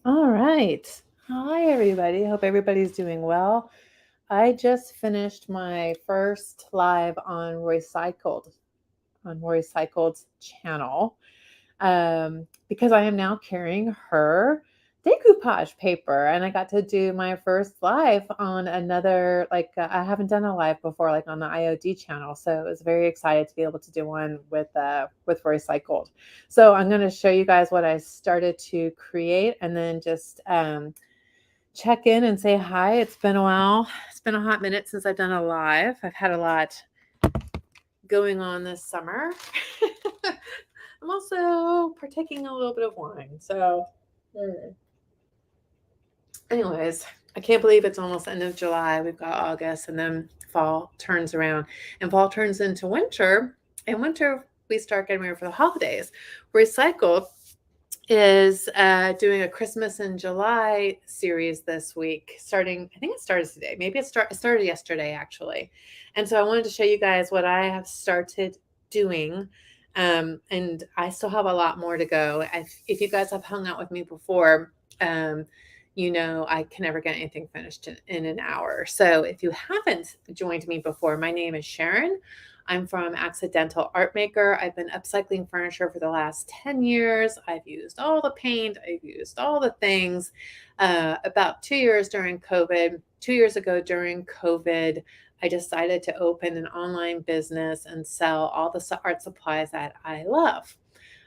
All right. Hi, everybody. Hope everybody's doing well. I just finished my first live on Recycled's channel, because I am now carrying her decoupage paper, and I got to do my first live on another I haven't done a live before, like on the IOD channel, so I was very excited to be able to do one with Recycled. So I'm going to show you guys what I started to create, and then just check in and say hi. It's been a while. It's been a hot minute since I've done a live. I've had a lot going on this summer. I'm also partaking a little bit of wine. So, anyways, I can't believe it's almost the end of July. We've got August, and then fall turns around, and fall turns into winter. And winter, we start getting ready for the holidays. Recycled is doing a Christmas in July series this week, starting, I think it started today. Maybe it started yesterday, actually. And so I wanted to show you guys what I have started doing. And I still have a lot more to go. If you guys have hung out with me before, you know I can never get anything finished in an hour. So if you haven't joined me before, my name is Sharon. I'm from Accidental Art Maker. I've been upcycling furniture for the last 10 years. I've used all the paint, I've used all the things. About 2 years during COVID, 2 years ago during COVID, I decided to open an online business and sell all the art supplies that I love.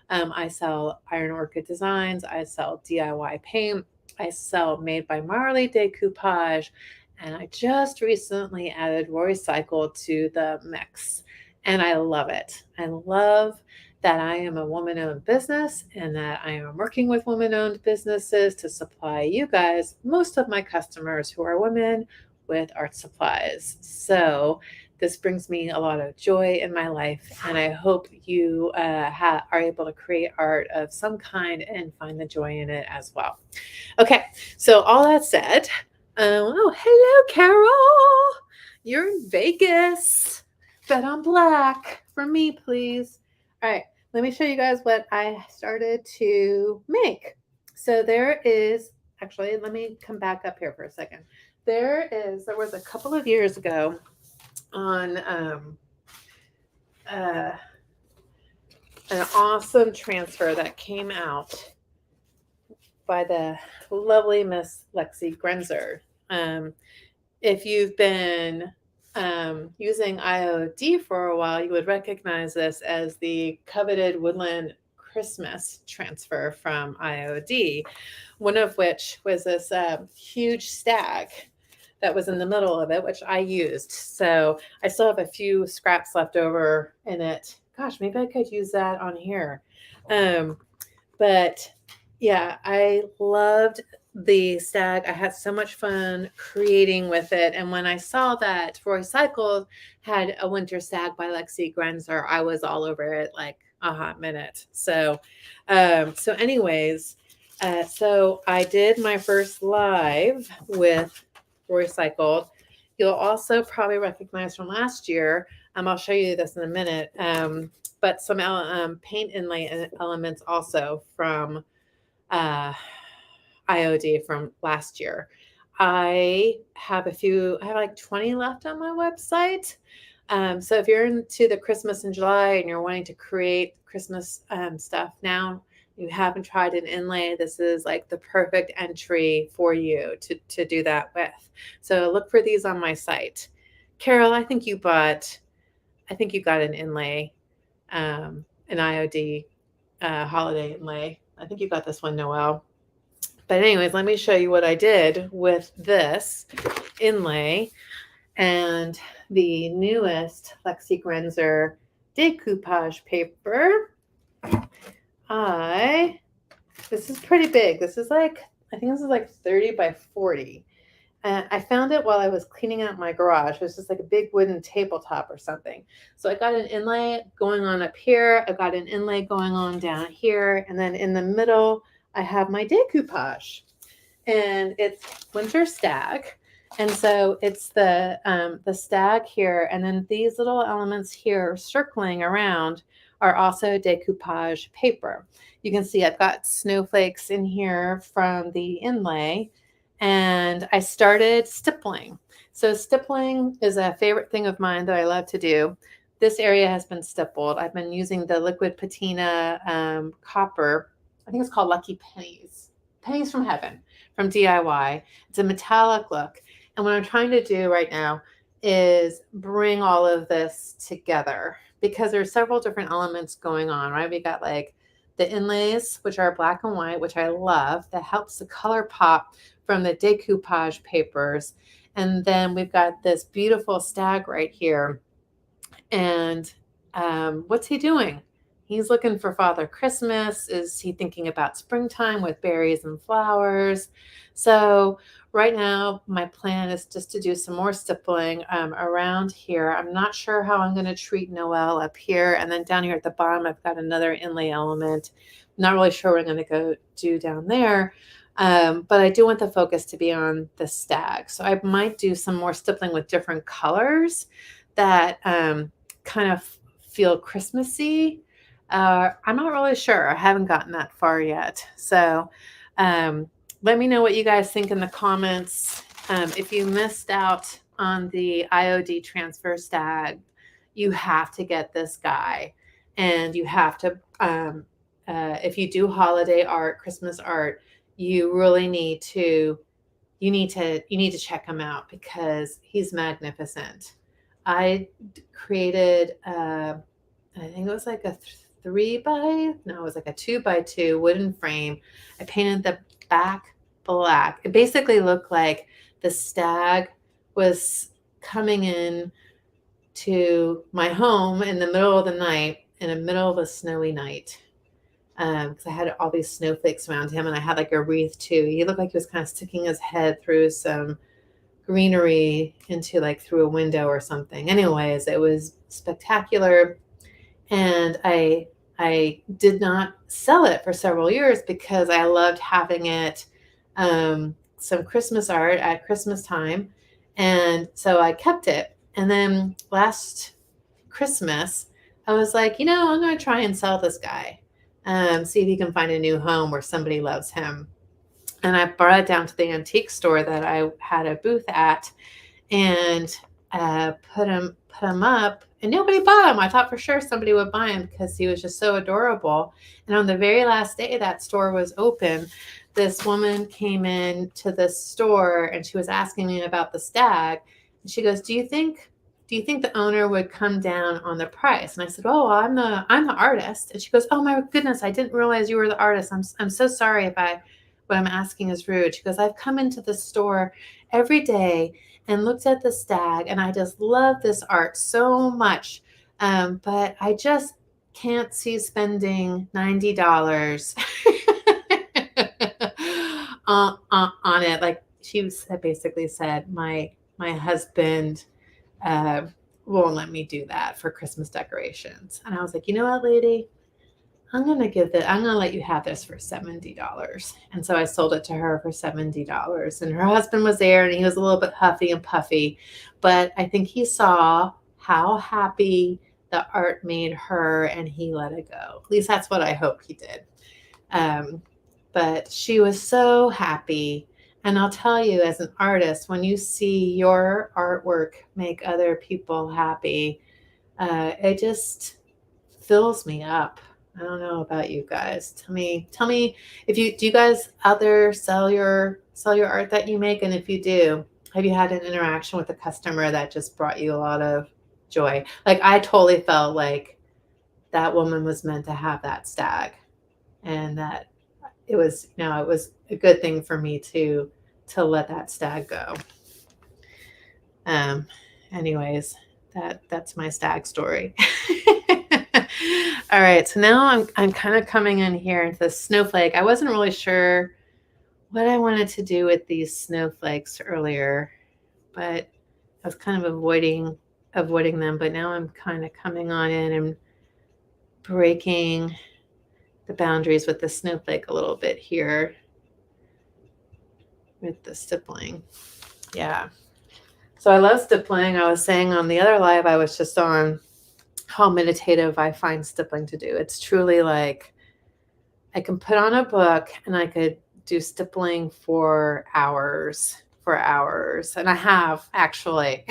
I sell Iron Orchid designs, I sell DIY paint, I sell Made by Marley decoupage, and I just recently added Recycle to the mix. And I love it. I love that I am a woman owned business and that I am working with women owned businesses to supply you guys, most of my customers who are women, with art supplies. So, this brings me a lot of joy in my life, and I hope you are able to create art of some kind and find the joy in it as well. Okay, so all that said, oh, hello, Carol. You're in Vegas. Bet on black for me, please. All right, let me show you guys what I started to make. So actually, let me come back up here for a second. There was a couple of years ago on uh, an awesome transfer that came out by the lovely Miss Lexi Grenzer. Um, if you've been using IOD for a while, you would recognize this as the coveted Woodland Christmas transfer from IOD, one of which was this huge stag that was in the middle of it, which I used. So I still have a few scraps left over in it. Gosh, maybe I could use that on here. Um, but yeah, I loved the stag. I had so much fun creating with it. And when I saw that Recycled had a winter stag by Lexi Grenzer, I was all over it like a hot minute. So I did my first live with Recycled. You'll also probably recognize from last year. I'll show you this in a minute. But some paint inlay elements also from IOD from last year. I have like 20 left on my website. So if you're into the Christmas in July and you're wanting to create Christmas stuff now, you haven't tried an inlay, this is like the perfect entry for you to do that with. So look for these on my site. Carol, I think you got an inlay, an IOD holiday inlay. I think you got this one, Noelle. But anyways, let me show you what I did with this inlay and the newest Lexi Grenzer decoupage paper. This is pretty big. I think this is like 30 by 40. And I found it while I was cleaning out my garage. It was just like a big wooden tabletop or something. So I got an inlay going on up here. I got an inlay going on down here. And then in the middle, I have my decoupage. And it's Winter Stag. And so it's the stag here. And then these little elements here circling around are also decoupage paper. You can see I've got snowflakes in here from the inlay, and I started stippling. So stippling is a favorite thing of mine that I love to do. This area has been stippled. I've been using the liquid patina copper. I think it's called Lucky Pennies. Pennies from Heaven from DIY. It's a metallic look. And what I'm trying to do right now is bring all of this together because there's several different elements going on, right? We got like the inlays, which are black and white, which I love. That helps the color pop from the decoupage papers. And then we've got this beautiful stag right here. And what's he doing? He's looking for Father Christmas. Is he thinking about springtime with berries and flowers? So right now, my plan is just to do some more stippling around here. I'm not sure how I'm going to treat Noel up here. And then down here at the bottom, I've got another inlay element. Not really sure what I'm going to go do down there. But I do want the focus to be on the stag. So I might do some more stippling with different colors that kind of feel Christmassy. I'm not really sure. I haven't gotten that far yet. So let me know what you guys think in the comments. If you missed out on the IOD transfer stag, you have to get this guy. And you have to, if you do holiday art, Christmas art, you really need to, you need to check him out because he's magnificent. I created, I think it was like a 2x2 wooden frame. I painted the back black. It basically looked like the stag was coming in to my home in the middle of the night, in the middle of a snowy night. Because I had all these snowflakes around him and I had like a wreath too. He looked like he was kind of sticking his head through some greenery into like through a window or something. Anyways, it was spectacular. And I did not sell it for several years because I loved having it some Christmas art at Christmas time. And so I kept it. And then last Christmas, I was like, I'm going to try and sell this guy. See if he can find a new home where somebody loves him. And I brought it down to the antique store that I had a booth at and put him up, and nobody bought him. I thought for sure somebody would buy him because he was just so adorable. And on the very last day that store was open, this woman came in to the store and she was asking me about the stag. And she goes, do you think the owner would come down on the price? And I said, oh, well, I'm the artist. And she goes, oh my goodness, I didn't realize you were the artist. I'm so sorry if what I'm asking is rude. She goes, I've come into the store every day and looked at the stag and I just love this art so much. But I just can't see spending $90 on it. Like she basically said, my husband won't let me do that for Christmas decorations. And I was like, you know what, lady? I'm going to let you have this for $70. And so I sold it to her for $70. And her husband was there and he was a little bit huffy and puffy, but I think he saw how happy the art made her and he let it go. At least that's what I hope he did. But she was so happy. And I'll tell you, as an artist, when you see your artwork make other people happy, it just fills me up. I don't know about you guys. Tell me if do you guys out there sell your art that you make? And if you do, have you had an interaction with a customer that just brought you a lot of joy? Like I totally felt like that woman was meant to have that stag and that it was a good thing for me to let that stag go. Anyways, that's my stag story. All right, so now I'm kind of coming in here into the snowflake. I wasn't really sure what I wanted to do with these snowflakes earlier, but I was kind of avoiding them. But now I'm kind of coming on in and breaking the boundaries with the snowflake a little bit here with the stippling. Yeah. So I love stippling. I was saying on the other live I was just on, how meditative I find stippling to do. It's truly like I can put on a book and I could do stippling for hours, and I have actually.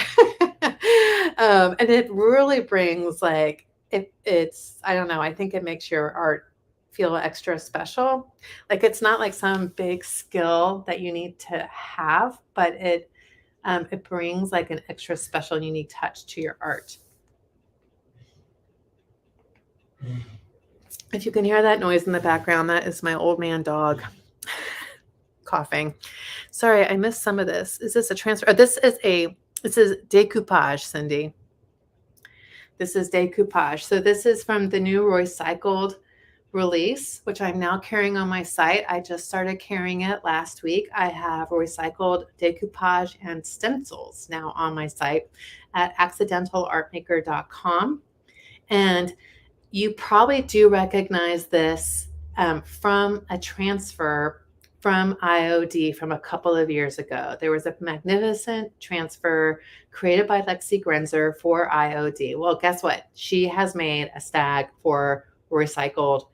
And it really brings like it's I don't know. I think it makes your art feel extra special. Like it's not like some big skill that you need to have, but it brings like an extra special, unique touch to your art. If you can hear that noise in the background, that is my old man dog coughing. Sorry, I missed some of this. Is this a transfer? Oh, this is decoupage, Cindy. This is decoupage. So this is from the new recycled release, which I'm now carrying on my site. I just started carrying it last week. I have recycled decoupage and stencils now on my site at accidentalartmaker.com. And you probably do recognize this from a transfer from IOD from a couple of years ago. There was a magnificent transfer created by Lexi Grenzer for IOD. Well, guess what? She has made a Stag for recycled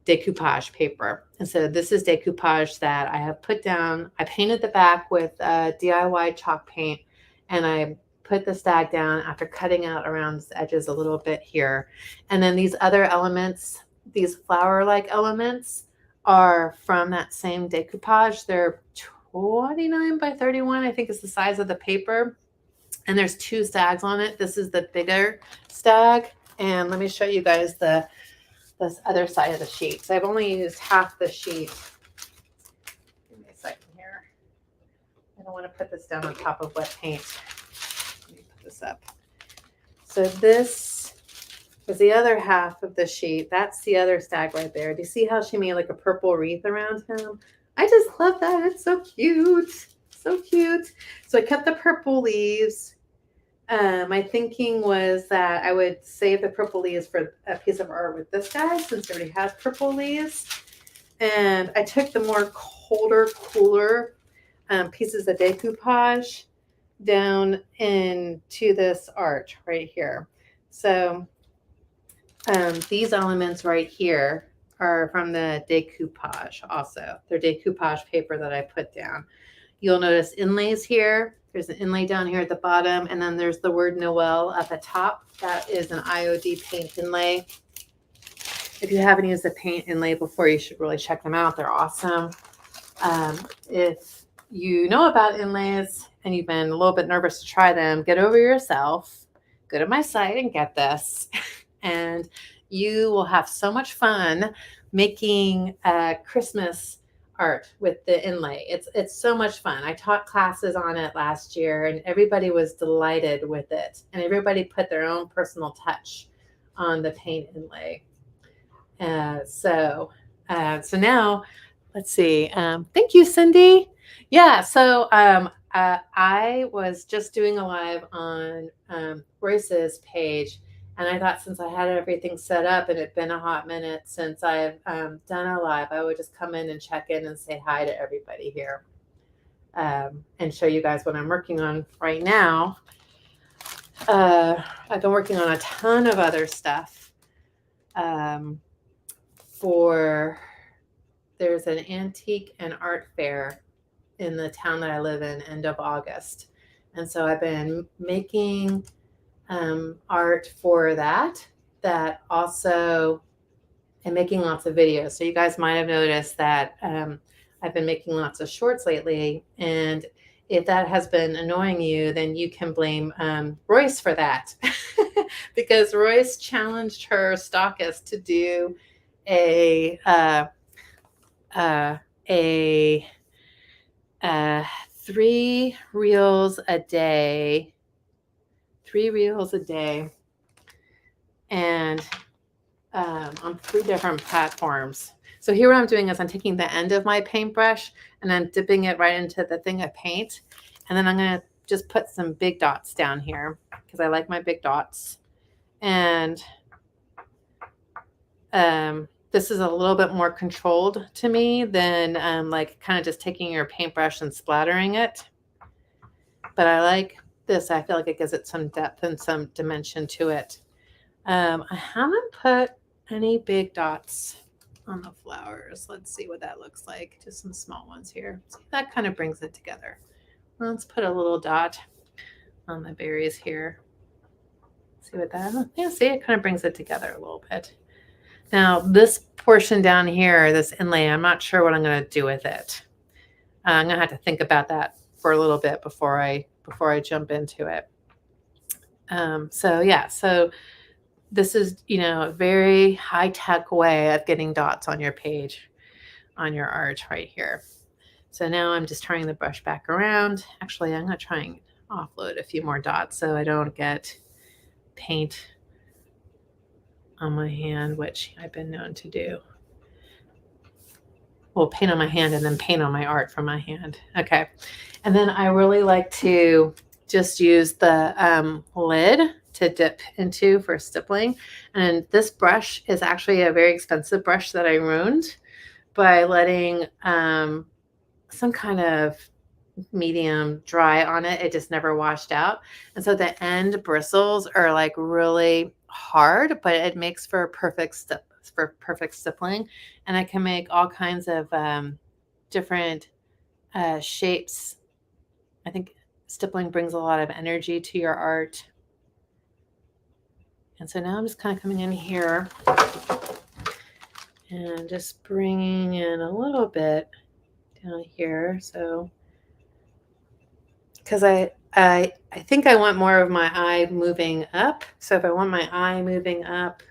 decoupage paper. And so this is decoupage that I have put down. I painted the back with DIY chalk paint, and I put the Stag down after cutting out around the edges a little bit here. And then these other elements, these flower-like elements, are from that same decoupage. They're 29 by 31, I think is the size of the paper. And there's 2 Stags on it. This is the bigger Stag. And let me show you guys this other side of the sheet. So I've only used half the sheet. Give me a second here. I don't want to put this down on top of wet paint. Let me put this up. So this is the other half of the sheet. That's the other Stag right there. Do you see how she made like a purple wreath around him? I just love that. It's so cute. So cute. So I kept the purple leaves. My thinking was that I would save the purple leaves for a piece of art with this guy since he already has purple leaves. And I took the more colder, cooler pieces of decoupage down into this art right here. So these elements right here are from the decoupage also. They're decoupage paper that I put down. You'll notice inlays here. There's an inlay down here at the bottom, and then there's the word Noel at the top. That is an IOD paint inlay. If you haven't used the paint inlay before, you should really check them out. They're awesome. If you know about inlays and you've been a little bit nervous to try them, get over yourself. Go to my site and get this. And you will have so much fun making Christmas art with the inlay. It's so much fun. I taught classes on it last year and everybody was delighted with it. And everybody put their own personal touch on the paint inlay. So now let's see. Thank you, Cindy. Yeah. So I was just doing a live on Royce's page. And I thought since I had everything set up and it'd been a hot minute since I've done a live, I would just come in and check in and say hi to everybody here and show you guys what I'm working on right now. I've been working on a ton of other stuff. There's an antique and art fair in the town that I live in end of August. And so I've been making art for that also, and making lots of videos. So you guys might have noticed that I've been making lots of shorts lately. And if that has been annoying you, then you can blame Royce for that. Because Royce challenged her stockist to do a 3 reels a day. 3 reels a day, and on 3 different platforms. So here what I'm doing is I'm taking the end of my paintbrush and I'm dipping it right into the thing of paint. And then I'm going to just put some big dots down here because I like my big dots. And this is a little bit more controlled to me than like kind of just taking your paintbrush and splattering it. But I like this. I feel like it gives it some depth and some dimension to it. I haven't put any big dots on the flowers. Let's see what that looks like. Just some small ones here. See, that kind of brings it together. Let's put a little dot on the berries here. See what that, yeah, see, it kind of brings it together a little bit. Now, this portion down here, this inlay, I'm not sure what I'm going to do with it. I'm going to have to think about that for a little bit before I jump into it. So yeah, so this is, a very high-tech way of getting dots on your page, on your art right here. So now I'm just turning the brush back around. Actually, I'm going to try and offload a few more dots so I don't get paint on my hand, which I've been known to do. Well, paint on my hand and then paint on my art from my hand. Okay. And then I really like to just use the lid to dip into for stippling. And this brush is actually a very expensive brush that I ruined by letting some kind of medium dry on it. It just never washed out. And so the end bristles are like really hard, but it makes for perfect stippling. And I can make all kinds of different shapes. I think stippling brings a lot of energy to your art. And so now I'm just kind of coming in here and just bringing in a little bit down here. So, because I think I want more of my eye moving up. So if I want my eye moving up,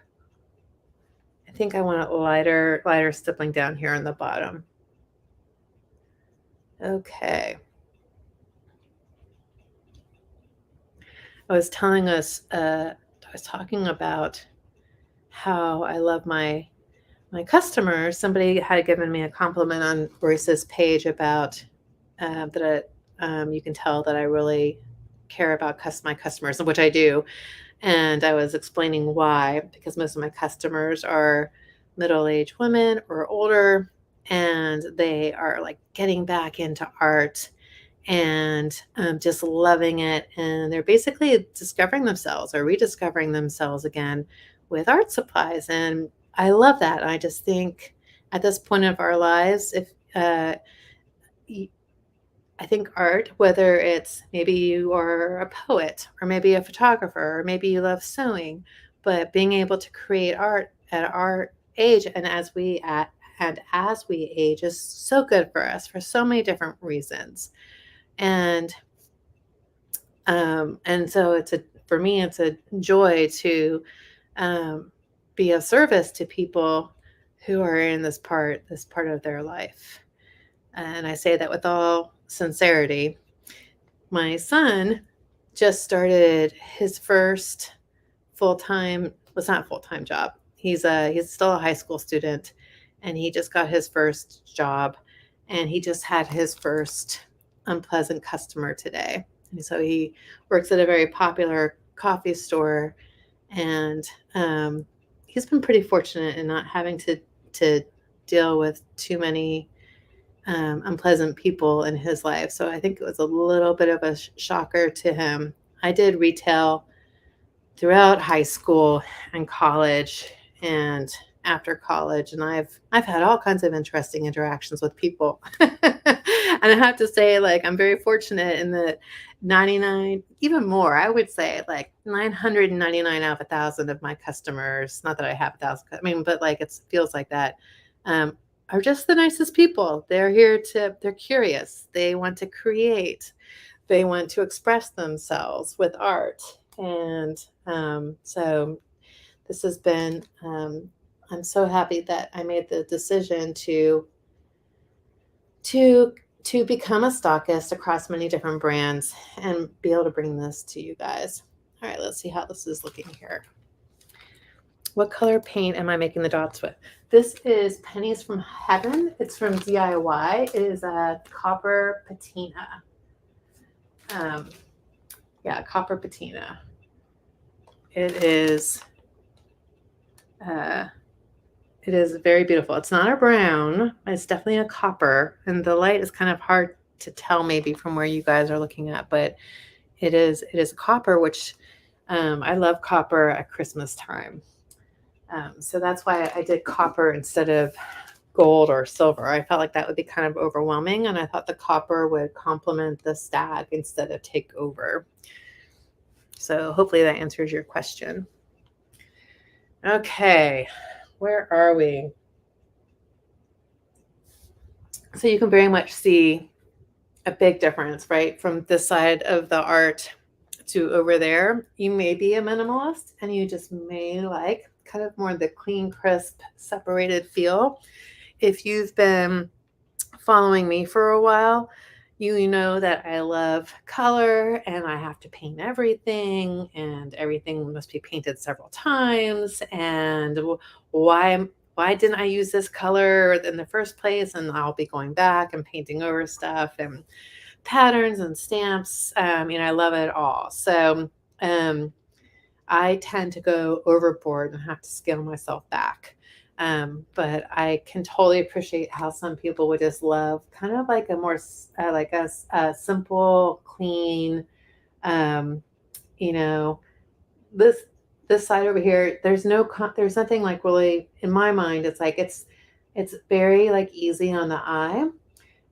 I think I want a lighter stippling down here on the bottom. Okay. I was telling us, I was talking about how I love my customers. Somebody had given me a compliment on Marissa's page about that you can tell that I really care about my customers, which I do. And I was explaining why, because most of my customers are middle-aged women or older, and they are like getting back into art and just loving it. And they're basically discovering themselves or rediscovering themselves again with art supplies. And I love that. I just think at this point of our lives, if I think art, whether it's maybe you are a poet or maybe a photographer or maybe you love sewing, but being able to create art at our age and as we age is so good for us for so many different reasons. And so for me, it's a joy to be of service to people who are in this part of their life. And I say that with all sincerity. My son just started his first full-time, well, it's not a full-time job. He's still a high school student, and he just got his first job, and he just had his first unpleasant customer today. And so he works at a very popular coffee store, and he's been pretty fortunate in not having to deal with too many unpleasant people in his life. So I think it was a little bit of a shocker to him. I did retail throughout high school and college and after college, and I've had all kinds of interesting interactions with people. And I have to say, like, I'm very fortunate in that 99, even more, I would say like 999 out of 1,000 of my customers, not that I have 1,000, I mean, but like it feels like that, are just the nicest people. They're curious. They want to create. They want to express themselves with art. And so this has been, I'm so happy that I made the decision to become a stockist across many different brands and be able to bring this to you guys. All right, let's see how this is looking here. What color paint am I making the dots with? This is Pennies from Heaven. It's from DIY. It is a copper patina. Yeah, copper patina. It is very beautiful. It's not a brown. It's definitely a copper, and the light is kind of hard to tell maybe from where you guys are looking at, but it is a copper, which I love copper at Christmas time. So that's why I did copper instead of gold or silver. I felt like that would be kind of overwhelming, and I thought the copper would complement the stag instead of take over. So hopefully that answers your question. Okay, where are we? So you can very much see a big difference, right? From this side of the art to over there. You may be a minimalist and you just may like kind of more the clean, crisp, separated feel. If you've been following me for a while, you know that I love color and I have to paint everything and everything must be painted several times. And why didn't I use this color in the first place? And I'll be going back and painting over stuff and patterns and stamps. I love it all. So um, I tend to go overboard and have to scale myself back. But I can totally appreciate how some people would just love kind of like a more like a simple, clean, um, you know, this this side over here. There's nothing like really in my mind. It's very like easy on the eye.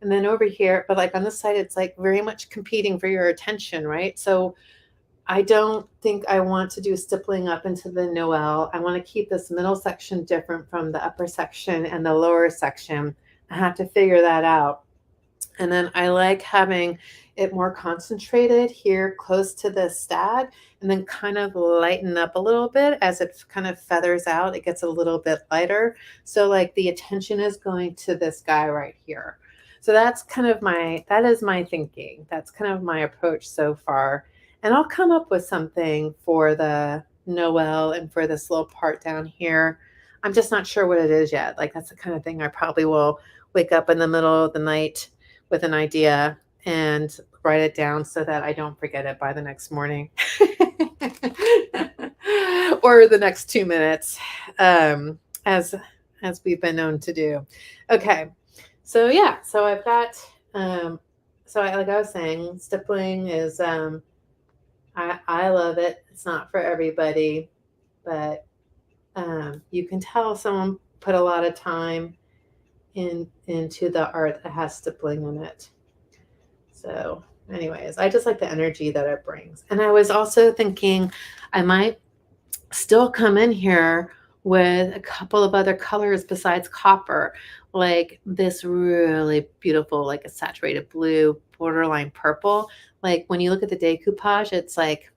And then over here, but like on this side, it's like very much competing for your attention, right? So I don't think I want to do stippling up into the Noel. I want to keep this middle section different from the upper section and the lower section. I have to figure that out. And then I like having it more concentrated here close to the stag and then kind of lighten up a little bit as it kind of feathers out. It gets a little bit lighter. So like the attention is going to this guy right here. So that is my thinking. That's kind of my approach so far. And I'll come up with something for the Noel and for this little part down here. I'm just not sure what it is yet. Like that's the kind of thing I probably will wake up in the middle of the night with an idea and write it down so that I don't forget it by the next morning or the next 2 minutes, as we've been known to do. Okay, so yeah, so I've got like I was saying, stippling is I love it. It's not for everybody, but you can tell someone put a lot of time into the art that has stippling in it. So anyways, I just like the energy that it brings. And I was also thinking I might still come in here with a couple of other colors besides copper, like this really beautiful, like a saturated blue, borderline purple. Like when you look at the decoupage, it's like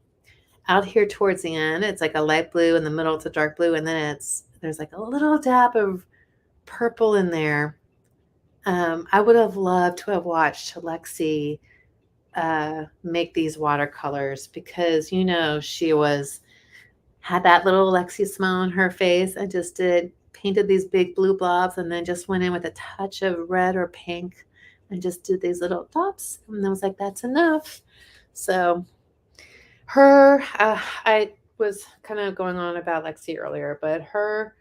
out here towards the end, it's like a light blue, in the middle it's a dark blue, and then there's like a little dab of purple in there. I would have loved to have watched Lexi make these watercolors because she had that little Lexi smile on her face and just painted these big blue blobs and then just went in with a touch of red or pink and just did these little dots, and I was like, that's enough. So I was kind of going on about Lexi earlier, but her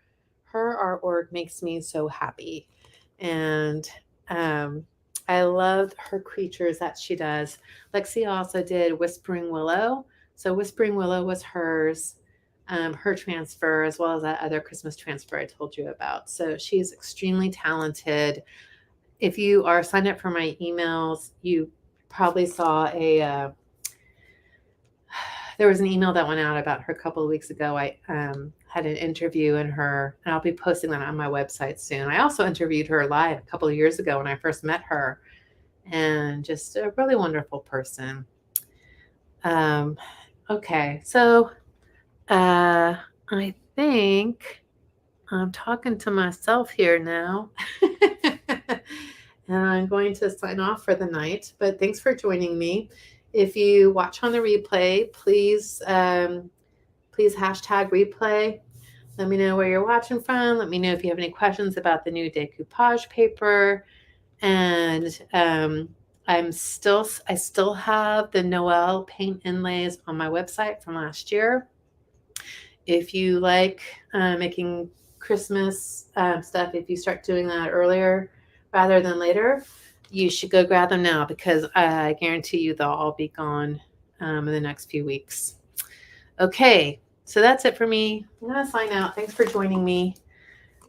artwork makes me so happy. And I love her creatures that she does. Lexi also did Whispering Willow. So Whispering Willow was hers, her transfer, as well as that other Christmas transfer I told you about. So she's extremely talented. If you are signed up for my emails, you probably saw there was an email that went out about her a couple of weeks ago. I had an interview and I'll be posting that on my website soon. I also interviewed her live a couple of years ago when I first met her, and just a really wonderful person. Okay, so I think I'm talking to myself here now. And I'm going to sign off for the night, but thanks for joining me. If you watch on the replay, please hashtag replay. Let me know where you're watching from. Let me know if you have any questions about the new decoupage paper. And I still have the Noel paint inlays on my website from last year. If you like making Christmas stuff, if you start doing that earlier rather than later, you should go grab them now because I guarantee you they'll all be gone in the next few weeks. Okay, so that's it for me. I'm gonna sign out. Thanks for joining me.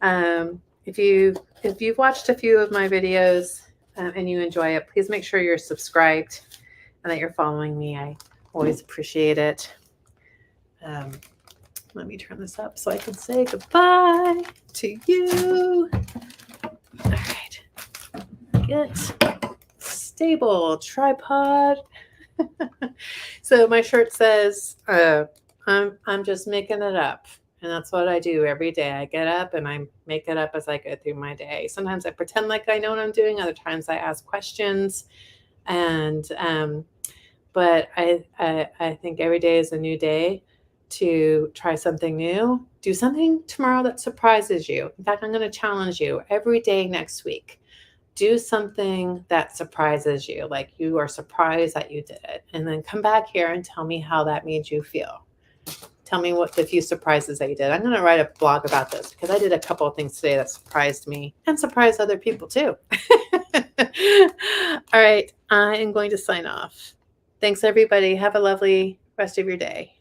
If you've watched a few of my videos and you enjoy it, please make sure you're subscribed and that you're following me. I always appreciate it. Let me turn this up so I can say goodbye to you. All right, get stable tripod. So my shirt says, I'm just making it up. And that's what I do every day. I get up and I make it up as I go through my day. Sometimes I pretend like I know what I'm doing. Other times I ask questions. And but I think every day is a new day to try something new. Do something tomorrow that surprises you. In fact, I'm going to challenge you every day next week. Do something that surprises you, like you are surprised that you did it, and then come back here and tell me how that made you feel. Tell me what the few surprises that you did. I'm going to write a blog about this because I did a couple of things today that surprised me and surprised other people too. All right, I am going to sign off. Thanks, everybody. Have a lovely rest of your day.